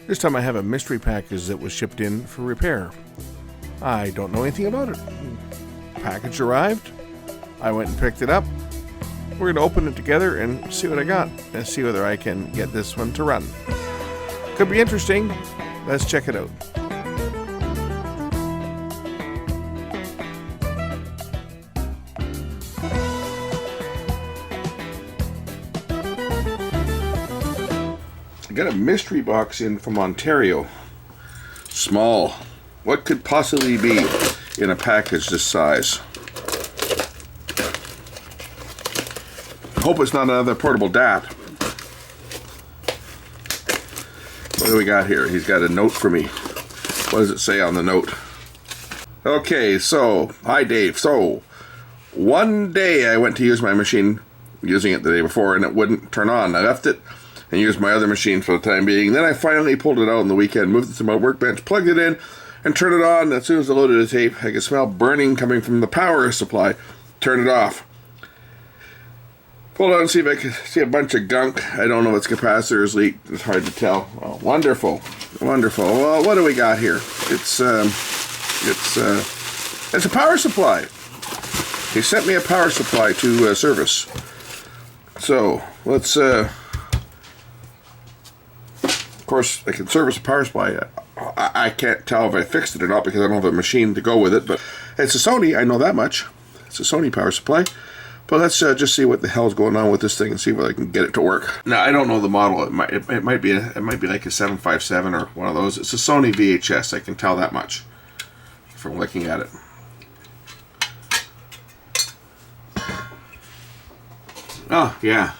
This time I have a mystery package that was shipped in for repair. I don't know anything about it. Package arrived. I went and picked it up. We're going to open it together and see what I got and see whether I can get this one to run. Could be interesting. Let's check it out. I got a mystery box in from Ontario. Small. What could possibly be in a package this size? Hope it's not another portable DAT. What do we got here? He's got a note for me. What does it say on the note? Okay, so, hi Dave. So, one day I went to use my machine, using it the day before, and it wouldn't turn on. I left it and used my other machine for the time being. Then I finally pulled it out on the weekend, moved it to my workbench, plugged it in, and turned it on. As soon as I loaded the tape, I could smell burning coming from the power supply. Turned it off. Pulled out and see if I could see a bunch of gunk. I don't know if its capacitor is leaked. It's hard to tell. Oh, wonderful, wonderful. Well, what do we got here? It's a power supply. He sent me a power supply to service. So let's. Of course, I can service a power supply. I can't tell if I fixed it or not because I don't have a machine to go with it. But it's a Sony. I know that much. It's a Sony power supply. But let's just see what the hell's going on with this thing and see whether I can get it to work. Now I don't know the model. It might be like a 757 or one of those. It's a Sony VHS. I can tell that much from looking at it. Oh yeah.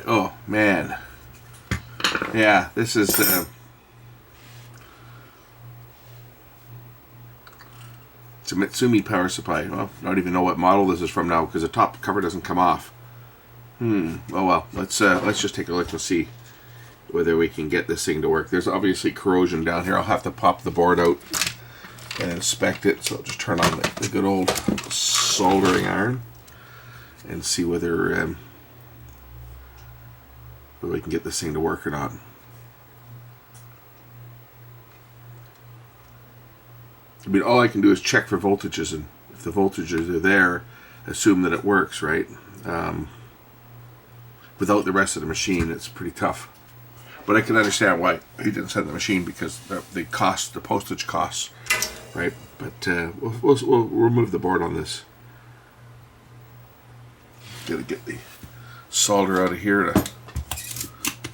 Oh man. Yeah, this is. It's a Mitsumi power supply. Well, I don't even know what model this is from now because the top cover doesn't come off. Oh well. Let's just take a look and see whether we can get this thing to work. There's obviously corrosion down here. I'll have to pop the board out and inspect it. So I'll just turn on the good old soldering iron and see whether we can get this thing to work or not. I mean, all I can do is check for voltages, and if the voltages are there, assume that it works, right? Without the rest of the machine, it's pretty tough. But I can understand why he didn't send the machine, because the cost, the postage costs, right? But we'll remove the board on this. Gotta get the solder out of here to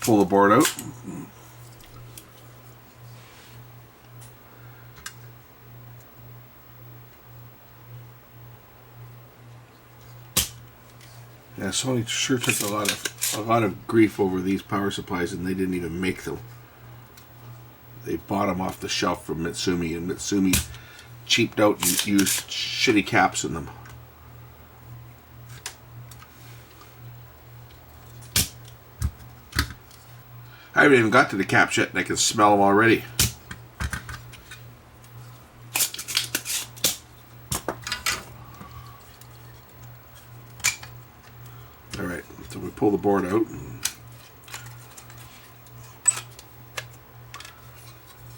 pull the board out. Yeah, Sony sure took a lot of grief over these power supplies, and they didn't even make them. They bought them off the shelf from Mitsumi, and Mitsumi cheaped out and used shitty caps in them. I haven't even got to the caps yet, and I can smell them already. Alright, so we pull the board out.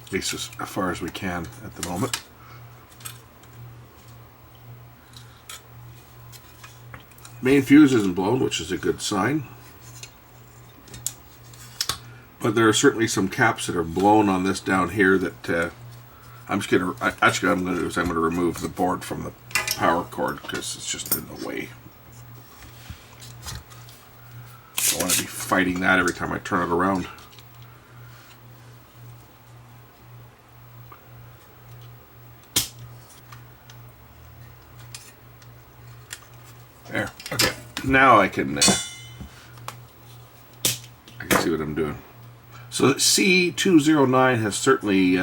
At least as far as we can at the moment. Main fuse isn't blown, which is a good sign. But there are certainly some caps that are blown on this down here that I'm going to remove the board from the power cord because it's just in the way. I don't want to be fighting that every time I turn it around. There. Okay. Now I can see what I'm doing. So C209 has certainly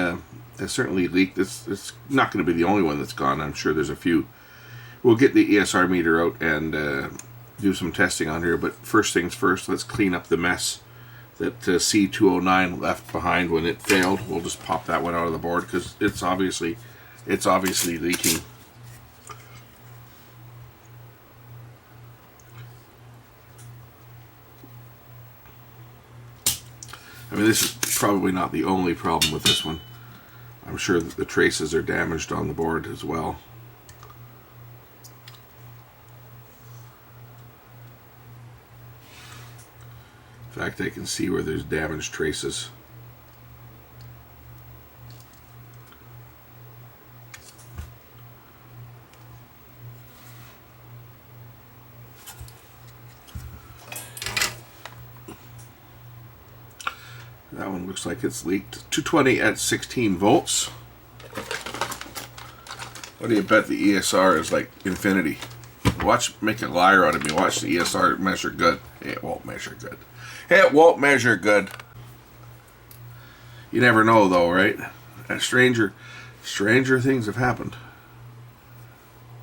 leaked. It's not going to be the only one that's gone. I'm sure there's a few. We'll get the ESR meter out and do some testing on here. But first things first, let's clean up the mess that C209 left behind when it failed. We'll just pop that one out of the board because it's obviously leaking. I mean, this is probably not the only problem with this one. I'm sure that the traces are damaged on the board as well. In fact, I can see where there's damaged traces. That one looks like it's leaked. 220 at 16 volts. What do you bet the ESR is like infinity? Watch, make a liar out of me. Watch the ESR measure good. It won't measure good. It won't measure good. You never know though, right? And stranger things have happened.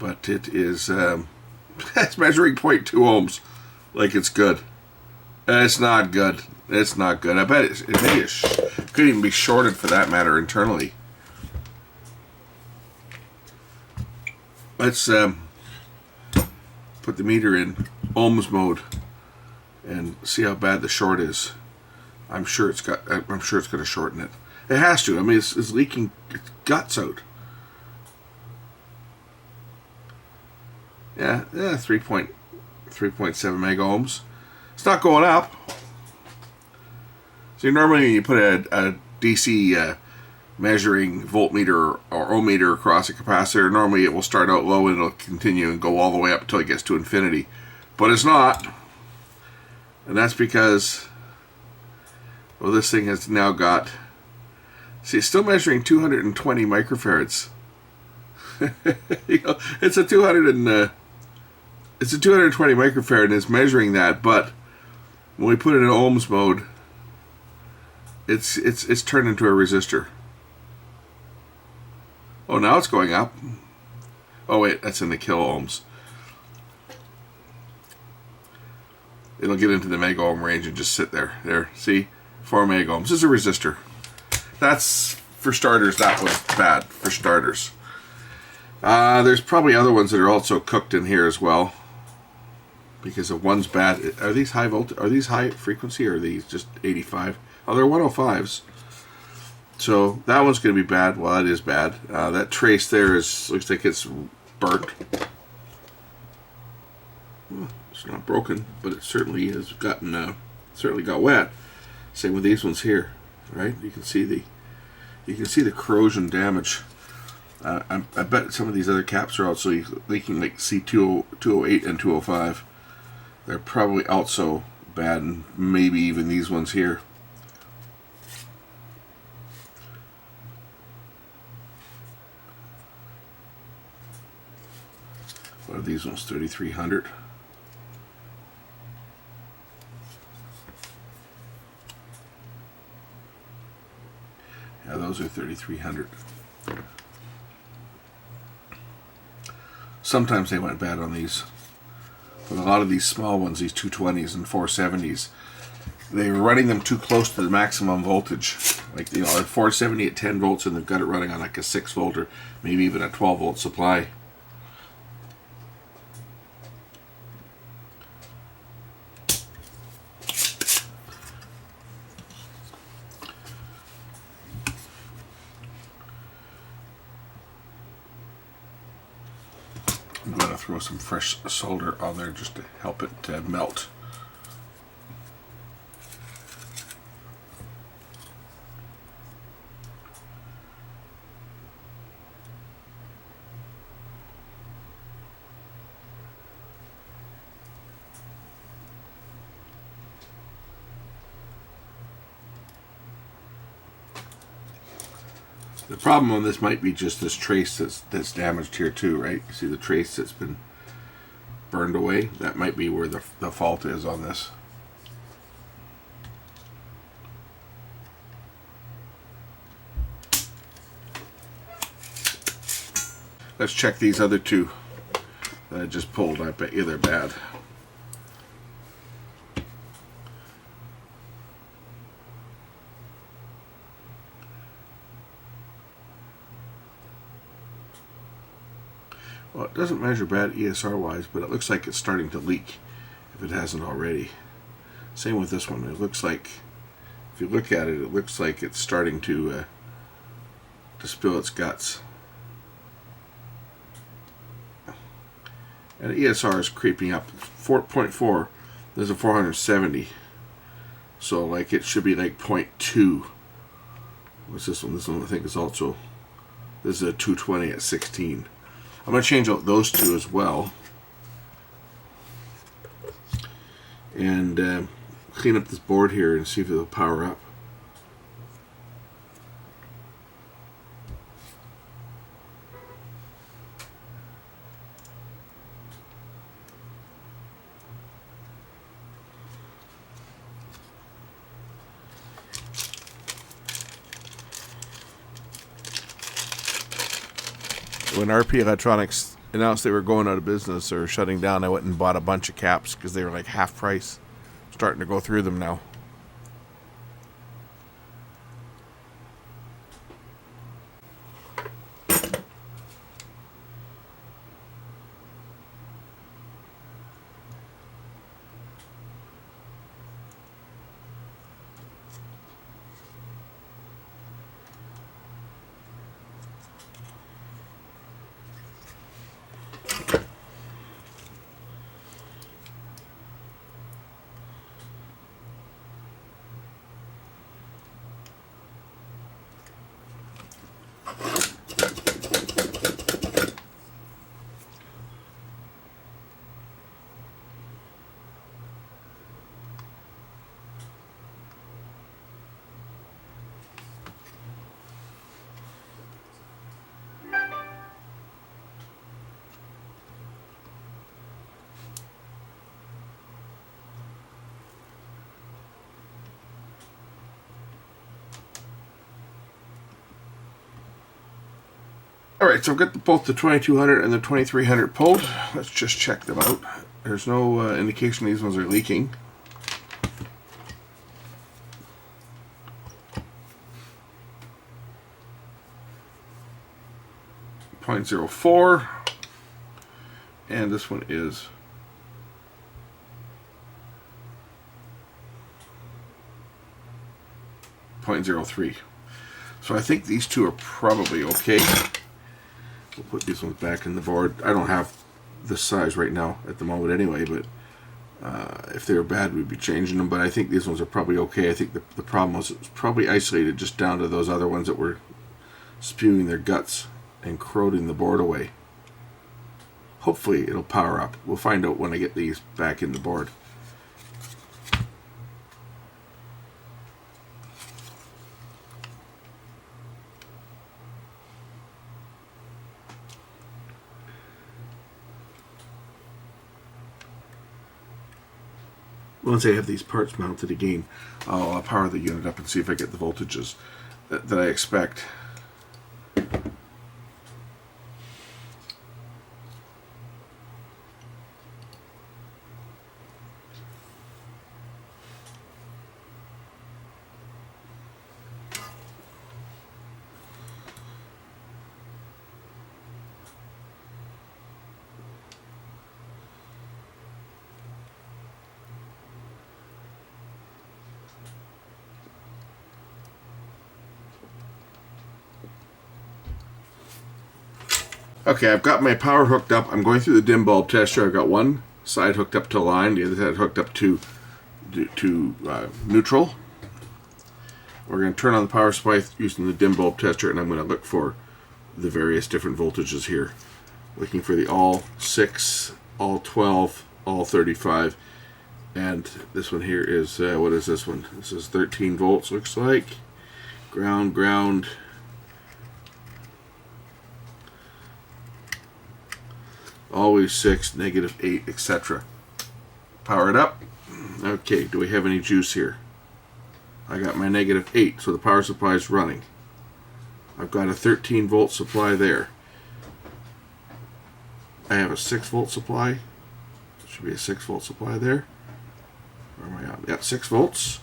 But it is, it's measuring 0.2 ohms like it's good. It's not good. It's not good. I bet it could even be shorted for that matter internally. Let's put the meter in ohms mode and see how bad the short is. I'm sure it's going to shorten it. It has to. I mean, it's leaking its guts out. Yeah, 3.7 mega ohms. It's not going up. So normally when you put a DC measuring voltmeter or ohmmeter across a capacitor, normally it will start out low and it'll continue and go all the way up until it gets to infinity. But it's not. And that's because, well, this thing has now got, see, it's still measuring 220 microfarads. You know, it's a 220 microfarad and it's measuring that, but when we put it in ohms mode, it's turned into a resistor. Oh, now it's going up. Oh wait, that's in the kilo ohms. It'll get into the mega ohm range and just sit there. There, see? 4 mega ohms. This is a resistor. That's, for starters, that was bad for starters. There's probably other ones that are also cooked in here as well. Because if one's bad, are these high voltage? Are these high frequency or are these just 85? Oh, they're 105s. So that one's going to be bad. Well, that is bad. That trace there looks like it's burnt. Well, it's not broken, but it certainly has gotten certainly got wet. Same with these ones here, right? You can see the corrosion damage. I bet some of these other caps are also leaking, like C208 and 205. They're probably also bad, and maybe even these ones here. What are these ones? 3300. Yeah, those are 3300. Sometimes they went bad on these. But a lot of these small ones, these 220s and 470s, they were running them too close to the maximum voltage. Like, you know, a 470 at 10 volts and they've got it running on like a 6 volt or maybe even a 12 volt supply. I'm going to throw some fresh solder on there just to help it melt. The problem on this might be just this trace that's damaged here too, right? You see the trace that's been burned away? That might be where the fault is on this. Let's check these other two that I just pulled. I bet you they're bad. Well, it doesn't measure bad ESR wise, but it looks like it's starting to leak if it hasn't already. Same with this one. It looks like if you look at it, it looks like it's starting to spill its guts. And ESR is creeping up. 4.4. There's a 470. So like it should be like 0.2. What's this one? This one I think is also. This is a 220 at 16. I'm going to change out those two as well. And clean up this board here and see if it'll power up. When RP Electronics announced they were going out of business or shutting down, I went and bought a bunch of caps because they were like half price. Starting to go through them now. Alright, so I've got both the 2200 and the 2300 pulled. Let's just check them out. There's no indication these ones are leaking. .04, and this one is .03. So I think these two are probably okay. We'll put these ones back in the board. I don't have this size right now at the moment anyway, but if they were bad, we'd be changing them. But I think these ones are probably okay. I think the problem was it was probably isolated just down to those other ones that were spewing their guts and corroding the board away. Hopefully it'll power up. We'll find out when I get these back in the board. Once I have these parts mounted again, I'll power the unit up and see if I get the voltages that I expect. Okay, I've got my power hooked up. I'm going through the dim bulb tester. I've got one side hooked up to line, the other side hooked up to neutral. We're going to turn on the power supply using the dim bulb tester, and I'm going to look for the various different voltages here. Looking for the all 6, all 12, all 35, and this one here is, what is this one? This is 13 volts, looks like. Ground. Always 6, -8, etc. Power it up. Okay, do we have any juice here? I got my -8, so the power supply is running. I've got a 13 volt supply there. I have a 6 volt supply. Should be a 6 volt supply there. Where am I at? Yeah, 6 volts.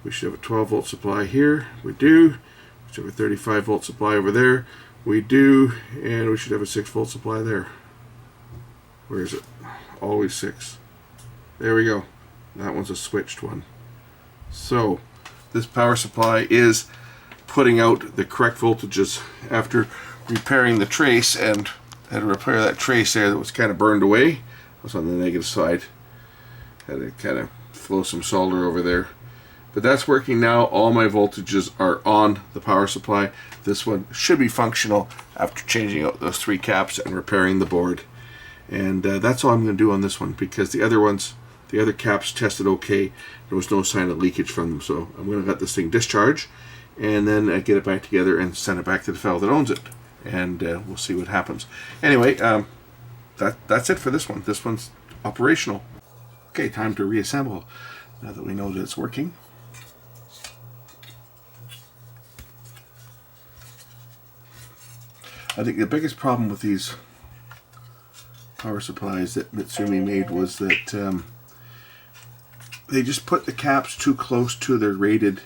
We should have a 12 volt supply here. We do. We should have a 35 volt supply over there. We do. And we should have a 6 volt supply there. Where is it? Always 6. There we go. That one's a switched one. So this power supply is putting out the correct voltages after repairing the trace, and had to repair that trace there that was kind of burned away. It was on the negative side. Had to kind of flow some solder over there. But that's working now. All my voltages are on the power supply. This one should be functional after changing out those 3 caps and repairing the board. And that's all I'm going to do on this one, because the other ones, the other caps tested okay. There was no sign of leakage from them. So I'm going to let this thing discharge and then get it back together and send it back to the fellow that owns it. And we'll see what happens. Anyway, that's it for this one. This one's operational. Okay, time to reassemble now that we know that it's working. I think the biggest problem with these power supplies that Mitsumi made was that they just put the caps too close to their rated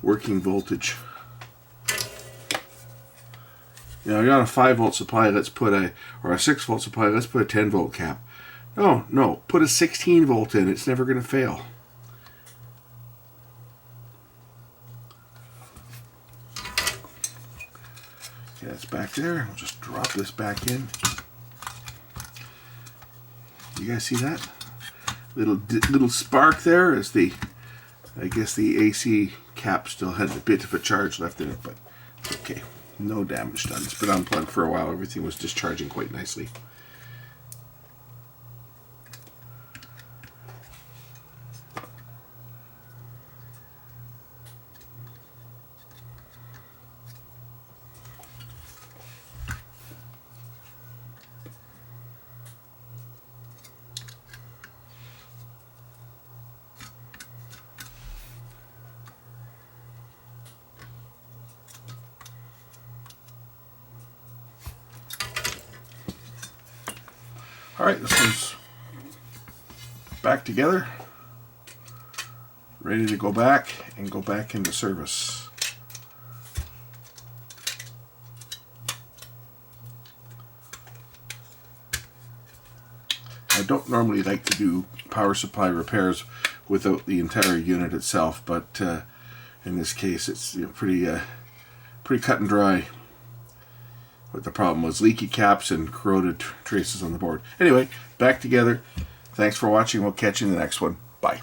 working voltage. You know, you're on a 5-volt supply, let's put or a 6-volt supply, let's put a 10-volt cap. No, put a 16-volt in, it's never going to fail. Okay, that's back there. I'll just drop this back in. You guys see that? Little spark there as I guess the AC cap still has a bit of a charge left in it, but it's okay. No damage done. It's been unplugged for a while. Everything was discharging quite nicely. Alright, this one's back together, ready to go back and go back into service. I don't normally like to do power supply repairs without the entire unit itself, but in this case it's pretty cut and dry. What the problem was: leaky caps and corroded traces on the board. Anyway, back together. Thanks for watching. We'll catch you in the next one. Bye.